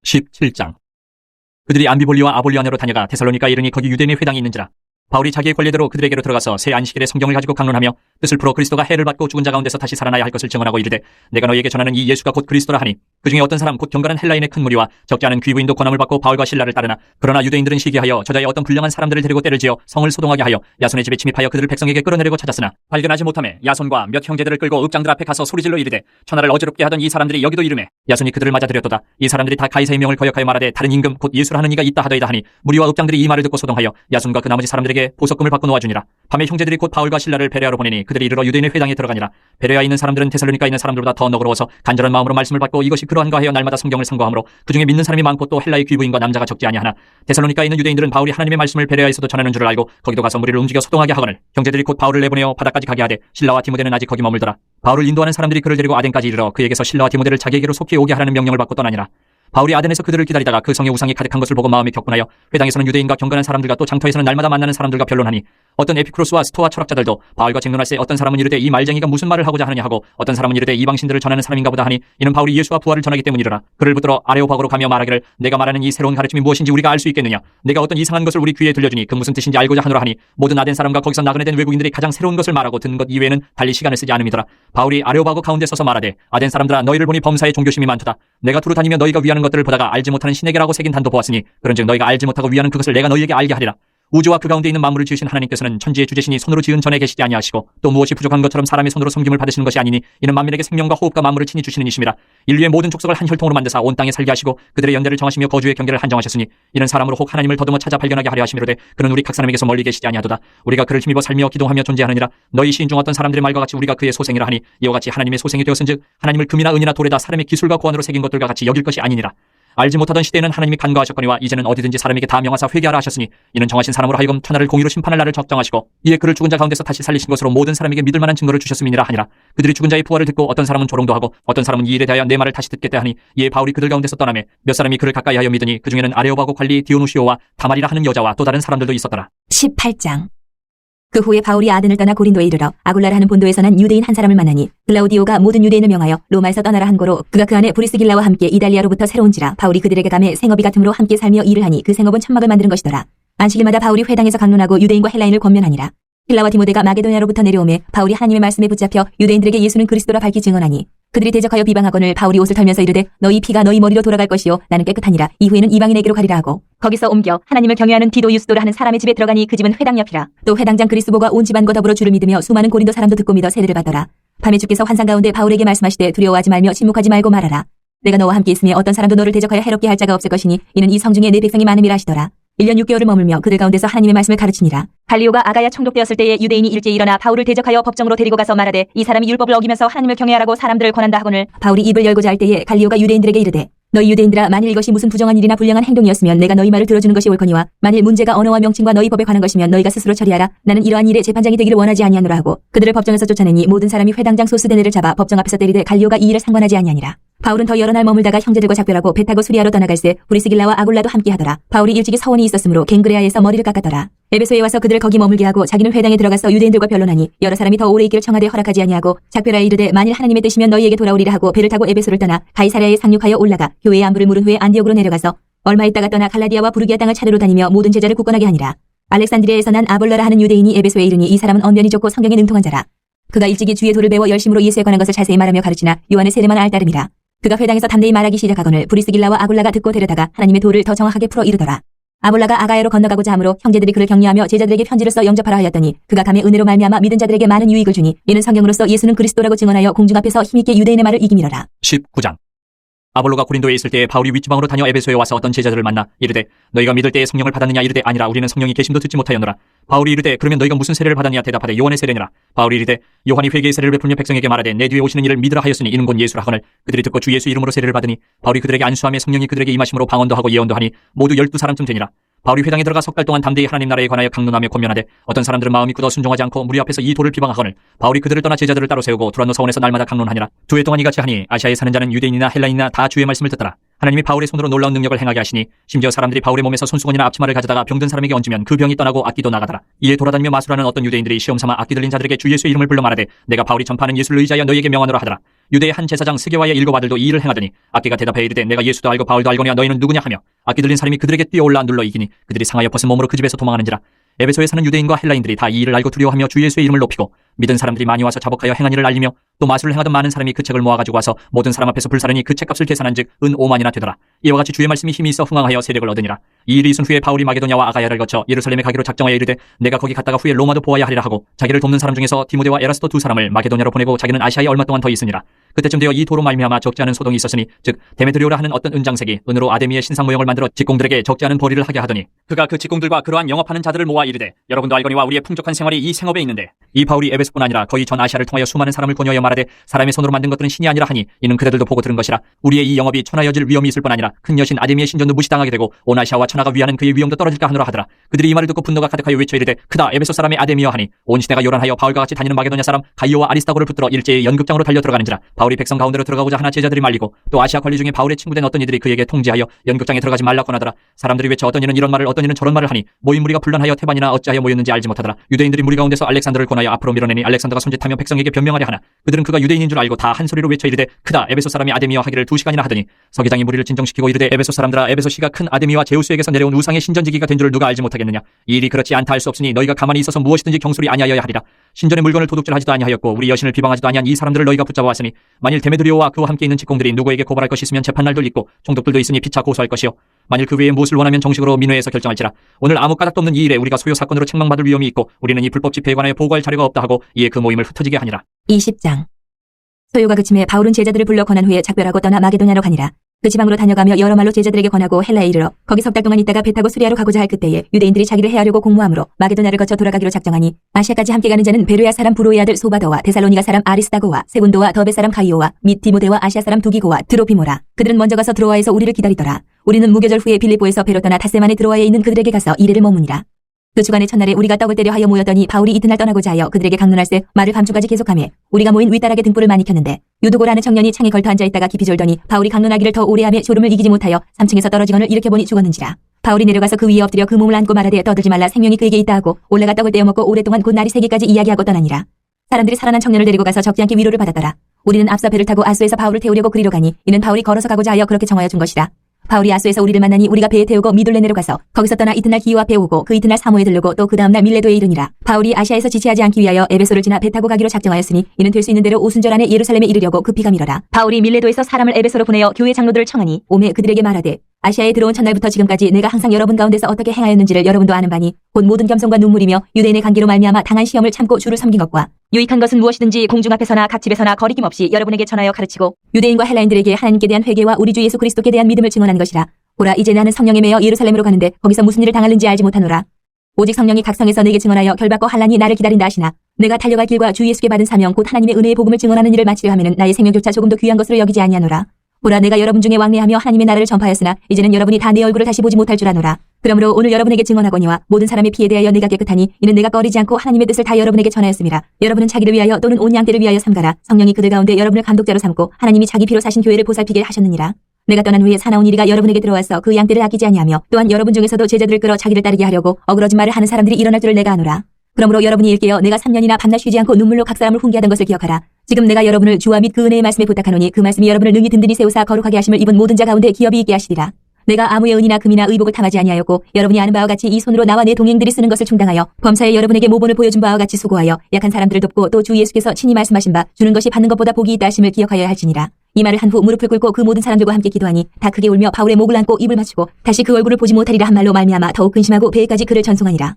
17장. 그들이 암비볼리와 아볼리아냐로 다녀가 데살로니가에 이르니 거기 유대인의 회당이 있는지라. 바울이 자기의 권례대로 그들에게로 들어가서 새 안식일에 성경을 가지고 강론하며 뜻을 풀어 그리스도가 해를 받고 죽은 자 가운데서 다시 살아나야 할 것을 증언하고 이르되 내가 너희에게 전하는 이 예수가 곧 그리스도라 하니 그 중에 어떤 사람 곧 경건한 헬라인의 큰 무리와 적지 않은 귀부인도 권함을 받고 바울과 실라를 따르나 그러나 유대인들은 시기하여 저자의 어떤 불량한 사람들을 데리고 때를 지어 성을 소동하게 하여 야손의 집에 침입하여 그들을 백성에게 끌어내려고 찾았으나 발견하지 못하매 야손과 몇 형제들을 끌고 읍장들 앞에 가서 소리질러 이르되 천하를 어지럽게 하던 이 사람들이 여기도 이르매 야손이 그들을 맞아들였도다. 이 사람들이 다 가이사의 명을 거역하여 말하되 다른 임금 곧 예수라 하는 이가 있다 하더이다 하니 무리와 읍장들이 이 말을 듣고 소동하여 야손과 그 나머지 사람들에게 보석금을 받고 놓아주니라. 밤에 형제들이 곧 바울과 실라를 베레아로 보내니 그들이 이르러 유대인의 회당에 들어가니라. 베레아에 있는 사람들은 데살로니가에 있는 사람들보다 더 너그러워서 간절한 마음으로 말씀을 받고 이것이 그러한가 하여 날마다 성경을 상고하므로 그중에 믿는 사람이 많고 또 헬라의 귀부인과 남자가 적지 아니하나 데살로니가에 있는 유대인들은 바울이 하나님의 말씀을 베레아에서도 전하는 줄을 알고 거기도 가서 무리를 움직여 소동하게 하거늘 형제들이 곧 바울을 내보내어 바다까지 가게 하되 실라와 디모데는 아직 거기 머물더라. 바울을 인도하는 사람들이 그를 데리고 아덴까지 이르러 그에게서 실라와 디모데를 자기에게로 속히 오게 하라는 명령을 받고 떠나니라. 바울이 아덴에서 그들을 기다리다가 그 성에 우상이 가득한 것을 보고 마음이 격분하여 회당에서는 유대인과 경건한 사람들과 또 장터에서는 날마다 만나는 사람들과 변론하니 어떤 에피쿠로스와 스토아 철학자들도 바울과 쟁론할새 어떤 사람은 이르되 이 말쟁이가 무슨 말을 하고자 하느냐 하고 어떤 사람은 이르되 이방신들을 전하는 사람인가 보다 하니 이는 바울이 예수와 부활을 전하기 때문이라. 그를 붙들어 아레오박으로 가며 말하기를 내가 말하는 이 새로운 가르침이 무엇인지 우리가 알 수 있겠느냐. 내가 어떤 이상한 것을 우리 귀에 들려주니 그 무슨 뜻인지 알고자 하노라 하니 모든 아덴 사람과 거기서 나그네 된 외국인들이 가장 새로운 것을 말하고 듣는 것 이외에는 달리 시간을 쓰지 않음이더라. 바울이 아레오바고 가운데 서서 말하되 아덴 사람들아 너희를 보니 범사에 종교심이 많도다. 내가 두루 다니며 너희가 위하는 것들을 보다가 알지 못하는 신에게라고 새긴 단도 보았으니 그런즉 너희가 알지 못하고 위하는 그것을 내가 너희에게 알게 하리라. 우주와 그 가운데 있는 만물을 지으신 하나님께서는 천지의 주제신이 손으로 지은 전에 계시지 아니하시고 또 무엇이 부족한 것처럼 사람의 손으로 섬김을 받으시는 것이 아니니 이는 만민에게 생명과 호흡과 만물을 친히 주시는 이심이라. 인류의 모든 족속을 한 혈통으로 만드사 온 땅에 살게 하시고 그들의 연대를 정하시며 거주의 경계를 한정하셨으니 이는 사람으로 혹 하나님을 더듬어 찾아 발견하게 하려 하심이로되 그는 우리 각 사람에게서 멀리 계시지 아니하도다. 우리가 그를 힘입어 살며 기도하며 존재하느니라. 너희 시인 중 어떤 사람들의 말과 같이 우리가 그의 소생이라 하니 이와 같이 하나님의 소생이 되었은즉 하나님을 금이나 은이나 돌에다 사람의 기술과 고안으로 새긴 것들과 같이 여길 것이 아니니라. 알지 못하던 시대에는 하나님이 간과하셨거니와 이제는 어디든지 사람에게 다 명하사 회개하라 하셨으니 이는 정하신 사람으로 하여금 천하를 공의로 심판할 날을 적정하시고 이에 그를 죽은 자 가운데서 다시 살리신 것으로 모든 사람에게 믿을 만한 증거를 주셨음이니라 하니라. 그들이 죽은 자의 부활을 듣고 어떤 사람은 조롱도 하고 어떤 사람은 이 일에 대하여 내 말을 다시 듣겠다 하니 이에 바울이 그들 가운데서 떠나매 몇 사람이 그를 가까이 하여 믿으니 그 중에는 아레오바고 관리 디오누시오와 다말이라 하는 여자와 또 다른 사람들도 있었더라. 18장. 그 후에 바울이 아덴을 떠나 고린도에 이르러 아굴라라 하는 본도에서 난 유대인 한 사람을 만나니 글라우디오가 모든 유대인을 명하여 로마에서 떠나라 한 고로 그가 그 안에 브리스길라와 함께 이달리아로부터 새로운지라. 바울이 그들에게 감해 생업이 같음으로 함께 살며 일을 하니 그 생업은 천막을 만드는 것이더라. 안식일마다 바울이 회당에서 강론하고 유대인과 헬라인을 권면하니라. 실라와 디모데가 마게도냐로부터 내려오매 바울이 하나님의 말씀에 붙잡혀 유대인들에게 예수는 그리스도라 밝히 증언하니 그들이 대적하여 비방하거늘 바울이 옷을 털면서 이르되 너희 피가 너희 머리로 돌아갈 것이요 나는 깨끗하니라. 이후에는 이방인에게로 가리라 하고 거기서 옮겨 하나님을 경외하는 디도 유스도라 하는 사람의 집에 들어가니 그 집은 회당 옆이라. 또 회당장 그리스보가 온 집안과 더불어 주를 믿으며 수많은 고린도 사람도 듣고 믿어 세례를 받더라. 밤에 주께서 환상 가운데 바울에게 말씀하시되 두려워하지 말며 침묵하지 말고 말하라. 내가 너와 함께 있으며 어떤 사람도 너를 대적하여 해롭게 할 자가 없을 것이니 이는 이 성중에 내 백성이 많음이라 하시더라. 1년 6개월을 머물며 그들 가운데서 하나님의 말씀을 가르치니라. 갈리오가 아가야 총독되었을 때에 유대인이 일제히 일어나 바울을 대적하여 법정으로 데리고 가서 말하되 이 사람이 율법을 어기면서 하나님을 경외하라고 사람들을 권한다 하거늘 바울이 입을 열고자 할 때에 갈리오가 유대인들에게 이르되 너희 유대인들아 만일 이것이 무슨 부정한 일이나 불량한 행동이었으면 내가 너희 말을 들어주는 것이 옳거니와 만일 문제가 언어와 명칭과 너희 법에 관한 것이면 너희가 스스로 처리하라. 나는 이러한 일에 재판장이 되기를 원하지 아니하노라 하고 그들을 법정에서 쫓아내니 모든 사람이 회당장 소스데네를 잡아 법정 앞에서 때리되 갈리오가 이 일을 상관하지 아니하니라. 바울은 더 여러 날 머물다가 형제들과 작별하고 배 타고 수리하러 떠나갈새 브리스길라와 아굴라도 함께 하더라. 바울이 일찍이 서원이 있었으므로 갱그레아에서 머리를 깎았더라. 에베소에 와서 그들을 거기 머물게 하고 자기는 회당에 들어가서 유대인들과 변론하니 여러 사람이 더 오래 있기를 청하되 허락하지 아니하고 작별하여 이르되 만일 하나님의 뜻이면 너희에게 돌아오리라 하고 배를 타고 에베소를 떠나 가이사랴에 상륙하여 올라가 교회의 안부를 물은 후에 안디옥으로 내려가서 얼마 있다가 떠나 갈라디아와 부르기아 땅을 차례로 다니며 모든 제자를 굳건하게 하니라. 알렉산드리아에서 난 아볼라라 하는 유대인이 에베소에 이르니 이 사람은 언변이 좋고 성경에 능통한 자라. 그가 일찍이 주의 도를 배워 열심으로 예수에 관한 것을 자세히 말하며 가르치나 요한의 세례만 알 따름이라. 그가 회당에서 담대히 말하기 시작하거늘 브리스길라와 아굴라가 듣고 데려다가 하나님의 도를 더 정확하게 풀어 이르더라. 아볼라가 아가야로 건너가고자 하므로 형제들이 그를 격려하며 제자들에게 편지를 써 영접하라 하였더니 그가 감히 은혜로 말미암아 믿은 자들에게 많은 유익을 주니 이는 성경으로서 예수는 그리스도라고 증언하여 공중 앞에서 힘있게 유대인의 말을 이기미러라. 19장. 아볼로가 고린도에 있을 때에 바울이 윗지방으로 다녀 에베소에 와서 어떤 제자들을 만나 이르되 너희가 믿을 때에 성령을 받았느냐 이르되 아니라 우리는 성령이 계심도 듣지 못하였노라. 바울이 이르되 그러면 너희가 무슨 세례를 받았느냐 대답하되 요한의 세례니라. 바울이 이르되 요한이 회개의 세례를 베풀며 백성에게 말하되 내 뒤에 오시는 이를 믿으라 하였으니 이는 곧 예수라 하거늘 그들이 듣고 주 예수 이름으로 세례를 받으니 바울이 그들에게 안수하며 성령이 그들에게 임하심으로 방언도 하고 예언도 하니 모두 12사람쯤 되니라. 바울이 회당에 들어가 석 달 동안 담대히 하나님 나라에 관하여 강론하며 권면하되 어떤 사람들은 마음이 굳어 순종하지 않고 무리 앞에서 이 도를 비방하거늘 바울이 그들을 떠나 제자들을 따로 세우고 두란노 서원에서 날마다 강론하니라. 두 해 동안 이같이 하니 아시아에 사는 자는 유대인이나 헬라인이나 다 주의 말씀을 듣더라. 하나님이 바울의 손으로 놀라운 능력을 행하게 하시니 심지어 사람들이 바울의 몸에서 손수건이나 앞치마를 가져다가 병든 사람에게 얹으면 그 병이 떠나고 악기도 나가더라. 이에 돌아다니며 마술하는 어떤 유대인들이 시험삼아 악기 들린 자들에게 주 예수의 이름을 불러 말하되 내가 바울이 전파하는 예수를 의지하여 너희에게 명하노라 하더라. 유대의 한 제사장 스게와의 7 아들도 이 일을 행하더니 악기가 대답하여 이르되 내가 예수도 알고 바울도 알거니와 너희는 누구냐 하며 악기 들린 사람이 그들에게 뛰어올라 눌러 이기니 그들이 상하여 벗은 몸으로 그 집에서 도망하는지라. 에베소에 사는 유대인과 헬라인들이 다 이 일을 알고 두려워하며 주 예수의 이름을 높이고 믿은 사람들이 많이 와서 자복하여 행한 일을 알리며 또 마술을 행하던 많은 사람이 그 책을 모아가지고 와서 모든 사람 앞에서 불사르니 그 책값을 계산한즉 은 5만이나 되더라. 이와 같이 주의 말씀이 힘이 있어 흥왕하여 세력을 얻으니라. 이 일이 있은 후에 바울이 마게도냐와 아가야를 거쳐 예루살렘에 가기로 작정하여 이르되 내가 거기 갔다가 후에 로마도 보아야 하리라 하고 자기를 돕는 사람 중에서 디모데와 에라스도 2 사람을 마게도냐로 보내고 자기는 아시아에 얼마 동안 더 있으니라. 그때쯤 되어 이 도로 말미암아 적지 않은 소동이 있었으니 즉 데메드리오라 하는 어떤 은장색이 은으로 아데미의 신상 모형을 만들어 직공들에게 적지 않은 벌이를 하게 하더니 그가 그 직공들과 그러한 영업하는 자들을 모아 이르되 여러분도 알거니와 우리의 풍족한 생활이 이 생업에 있는데 이 바울이 에베소뿐 아니라 거의 전 아시아를 통하여 수많은 사람을 권유하여 말하되 사람의 손으로 만든 것들은 신이 아니라 하니 이는 그대들도 보고 들은 것이라. 우리의 이 영업이 천하여질 위험이 있을 뿐 아니라 큰 여신 아데미의 신전도 무시당하게 되고 온 아시아와 천하가 위하는 그의 위험도 떨어질까 하노라 하더라. 그들이 이 말을 듣고 분노가 가득하여 외쳐 이르되 크다 에베소 사람의 아데미여 하니 온 시대가 요란하여 바울과 같이 다니는 마게도냐 사람 가이오와 아리스다고를 붙들어 일제히 연극장으로 달려 들어가는지라. 바울이 백성 가운데로 들어가고자 하나 제자들이 말리고 또 아시아 관리 중에 바울의 친구된 어떤 이들이 그에게 통지하여 연극장에 들어가지 말라고 하더라. 사람들이 외쳐 어떤 이는 이런 말을 어떤 이는 저런 말을 하니 모인 무리가 분란하여 태반이나 어찌하여 모였는지 알지 못하더라. 유대인들이 무리 가운데서 알렉산더를 권하여 앞으로 밀어내니 알렉산더가 손짓하며 백성에게 변명하려 하나 그들은 그가 유대인인 줄 알고 다 한 소리로 외쳐 이르되 크다 에베소 사람이 아데미와 하기를 2시간이나 하더니 서기장이 무리를 진정시키고 이르되 에베소 사람들아 에베소시가 큰 아데미와 제우스에게서 내려온 우상의 신전지기가 된 줄을 누가 알지 못하겠느냐. 이 일이 그렇지 않다 할 수 없으니 너희가 가만히 있어서 무엇이든지 경솔이 아니하여야 하리라. 신전의 물건을 도둑질하지도 아니하였고 우리 여신을 비방하지도 아니한 이 사람들을 너희가 붙잡아왔으니 만일 데메드리오와 그와 함께 있는 직공들이 누구에게 고발할 것이 있으면 재판날도 있고 총독들도 있으니 피차 고소할 것이요 만일 그 외에 무엇을 원하면 정식으로 민회에서 결정할지라. 오늘 아무 까닭도 없는 이 일에 우리가 소요 사건으로 책망받을 위험이 있고 우리는 이 불법 집회에 관하여 보고할 자료가 없다 하고 이에 그 모임을 흩어지게 하니라. 20장. 소요가 그침에 바울은 제자들을 불러 권한 후에 작별하고 떠나 마게도냐로 가니라. 그 지방으로 다녀가며 여러 말로 제자들에게 권하고 헬라에 이르러 거기 석 달 동안 있다가 배 타고 수리하러 가고자 할 그때에 유대인들이 자기를 해하려고 공모함으로 마게도냐를 거쳐 돌아가기로 작정하니 아시아까지 함께 가는 자는 베르야 사람 브로의 아들 소바더와 데살로니가 사람 아리스다고와 세군도와 더베 사람 가이오와 및 디모데와 아시아 사람 두기고와 드로피모라. 그들은 먼저 가서 드로아에서 우리를 기다리더라. 우리는 무교절 후에 빌립보에서 배로 떠나 닷새만에 드로아에 있는 그들에게 가서 이래를 머무니라. 그 주간의 첫날에 우리가 떡을 때려 하여 모였더니 바울이 이튿날 떠나고자 하여 그들에게 강론할세 말을 밤중까지 계속하매 우리가 모인 윗다락에 등불을 많이 켰는데 유두고라는 청년이 창에 걸터 앉아있다가 깊이 졸더니 바울이 강론하기를 더 오래 하며 졸음을 이기지 못하여 3층에서 떨어지거늘 일으켜보니 죽었는지라. 바울이 내려가서 그 위에 엎드려 그 몸을 안고 말하되 떠들지 말라 생명이 그에게 있다 하고 올라가 떡을 떼어 먹고 오랫동안 곧 날이 새기까지 이야기하고 떠나니라. 사람들이 살아난 청년을 데리고 가서 적지 않게 위로를 받았더라. 우리는 앞서 배를 타고 아수에서 바울을 태우려고 그리로 가니 이는 바울이 걸어서 가고자 하여 그렇게 정하여 준 것이라. 바울이 아수에서 우리를 만나니 우리가 배에 태우고 미둘레네로 가서 거기서 떠나 이튿날 기호 앞에 오고 그 이튿날 사모에 들르고 또 그 다음날 밀레도에 이르니라. 바울이 아시아에서 지체하지 않기 위하여 에베소를 지나 배 타고 가기로 작정하였으니 이는 될 수 있는 대로 오순절 안에 예루살렘에 이르려고 급히 가미러라. 바울이 밀레도에서 사람을 에베소로 보내어 교회 장로들을 청하니 오매 그들에게 말하되 아시아에 들어온 첫날부터 지금까지 내가 항상 여러분 가운데서 어떻게 행하였는지를 여러분도 아는 바니 곧 모든 겸손과 눈물이며 유대인의 관계로 말미암아 당한 시험을 참고 주를 섬긴 것과 유익한 것은 무엇이든지 공중 앞에서나 각 집에서나 거리낌 없이 여러분에게 전하여 가르치고 유대인과 헬라인들에게 하나님께 대한 회개와 우리 주 예수 그리스도께 대한 믿음을 증언한 것이라. 보라 이제 나는 성령에 매여 예루살렘으로 가는데 거기서 무슨 일을 당하는지 알지 못하노라. 오직 성령이 각 성에서 내게 증언하여 결받고 환난이 나를 기다린다 하시나 내가 달려갈 길과 주 예수께 받은 사명 곧 하나님의 은혜의 복음을 증언하는 일을 마치려 하면은 나의 생명조차 조금도 귀한 것으로 여기지 아니하노라. 보라 내가 여러분 중에 왕래하며 하나님의 나라를 전파하였으나 이제는 여러분이 다 내 얼굴을 다시 보지 못할 줄 아노라. 그러므로 오늘 여러분에게 증언하거니와 모든 사람의 피에 대하여 내가 깨끗하니 이는 내가 꺼리지 않고 하나님의 뜻을 다 여러분에게 전하였음이라. 여러분은 자기를 위하여 또는 온 양떼를 위하여 삼가라. 성령이 그들 가운데 여러분을 감독자로 삼고 하나님이 자기 피로 사신 교회를 보살피게 하셨느니라. 내가 떠난 후에 사나운 이리가 여러분에게 들어와서 그 양떼를 아끼지 아니하며 또한 여러분 중에서도 제자들을 끌어 자기를 따르게 하려고 어그러진 말을 하는 사람들이 일어날 줄을 내가 아노라. 그러므로 여러분이 일깨어 내가 3년이나 밤낮 쉬지 않고 눈물로 각 사람을 훈계하던 것을 기억하라. 지금 내가 여러분을 주와 및 그 은혜의 말씀에 부탁하노니 그 말씀이 여러분을 능히 든든히 세우사 거룩하게 하심을 입은 모든 자 가운데 기업이 있게 하시리라. 내가 아무의 은이나 금이나 의복을 탐하지 아니하였고 여러분이 아는 바와 같이 이 손으로 나와 내 동행들이 쓰는 것을 충당하여 범사에 여러분에게 모본을 보여준 바와 같이 수고하여 약한 사람들을 돕고 또 주 예수께서 친히 말씀하신 바 주는 것이 받는 것보다 복이 있다 하심을 기억하여야 할지니라. 이 말을 한 후 무릎을 꿇고 그 모든 사람들과 함께 기도하니 다 크게 울며 바울의 목을 안고 입을 맞추고 다시 그 얼굴을 보지 못하리라 한 말로 말미암아 더욱 근심하고 배에까지 그를 전송하니라.